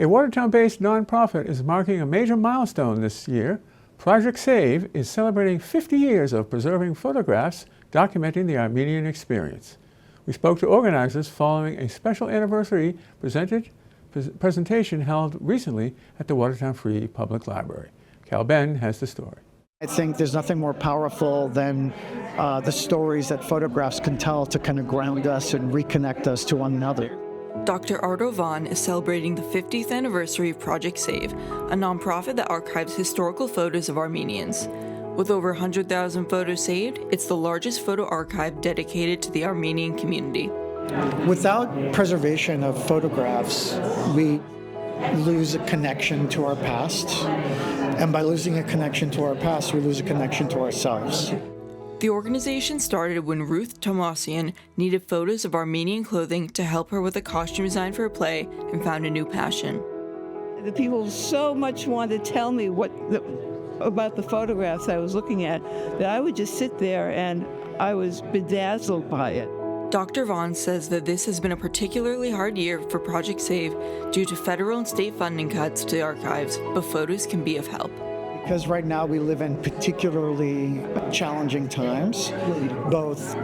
A Watertown-based nonprofit is marking a major milestone this year. Project SAVE is celebrating 50 years of preserving photographs documenting the Armenian experience. We spoke to organizers following a special anniversary presentation held recently at the Watertown Free Public Library. Cal Ben has the story. I think there's nothing more powerful than the stories that photographs can tell to kind of ground us and reconnect us to one another. Dr. Arto Vaun is celebrating the 50th anniversary of Project SAVE, a nonprofit that archives historical photos of Armenians. With over 100,000 photos saved, it's the largest photo archive dedicated to the Armenian community. Without preservation of photographs, we lose a connection to our past. And by losing a connection to our past, we lose a connection to ourselves. The organization started when Ruth Tomasian needed photos of Armenian clothing to help her with a costume design for a play and found a new passion. The people so much wanted to tell me about the photographs I was looking at that I would just sit there and I was bedazzled by it. Dr. Vaun says that this has been a particularly hard year for Project SAVE due to federal and state funding cuts to the archives, but photos can be of help. Because right now we live in particularly challenging times, both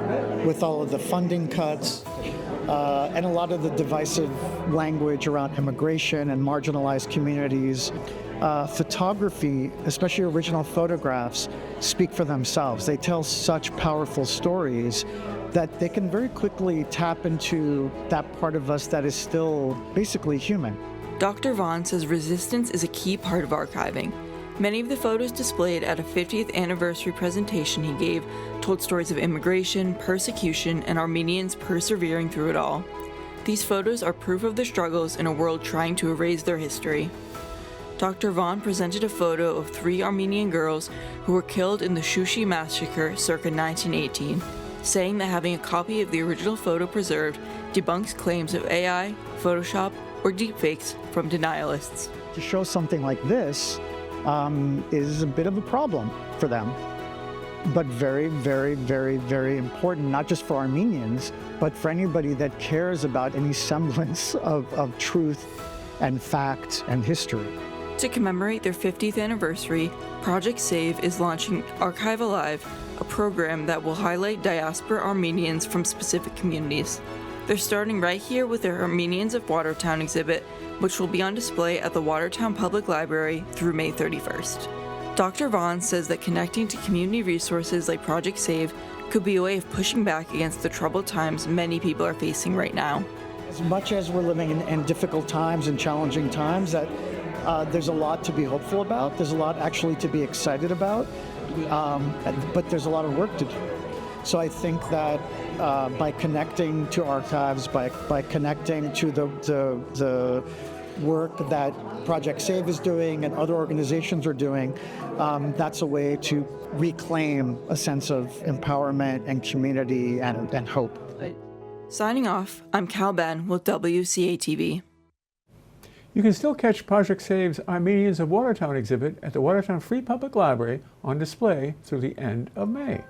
with all of the funding cuts and a lot of the divisive language around immigration and marginalized communities. Photography, especially original photographs, speak for themselves. They tell such powerful stories that they can very quickly tap into that part of us that is still basically human. Dr. Vaun says resistance is a key part of archiving. Many of the photos displayed at a 50th anniversary presentation he gave told stories of immigration, persecution, and Armenians persevering through it all. These photos are proof of their struggles in a world trying to erase their history. Dr. Vaun presented a photo of 3 Armenian girls who were killed in the Shushi massacre circa 1918, saying that having a copy of the original photo preserved debunks claims of AI, Photoshop, or deepfakes from denialists. To show something like this is a bit of a problem for them, but very, very, very, very important, not just for Armenians, but for anybody that cares about any semblance of truth and fact and history. To commemorate their 50th anniversary, Project SAVE is launching Archive Alive, a program that will highlight diaspora Armenians from specific communities. They're starting right here with their Armenians of Watertown exhibit, which will be on display at the Watertown Public Library through May 31st. Dr. Vaun says that connecting to community resources like Project SAVE could be a way of pushing back against the troubled times many people are facing right now. As much as we're living in difficult times and challenging times, that there's a lot to be hopeful about. There's a lot actually to be excited about, but there's a lot of work to do. So I think that by connecting to archives, by connecting to the work that Project SAVE is doing and other organizations are doing, that's a way to reclaim a sense of empowerment and community and hope. Signing off, I'm Cal Ben with WCATV. You can still catch Project SAVE's Armenians of Watertown exhibit at the Watertown Free Public Library on display through the end of May.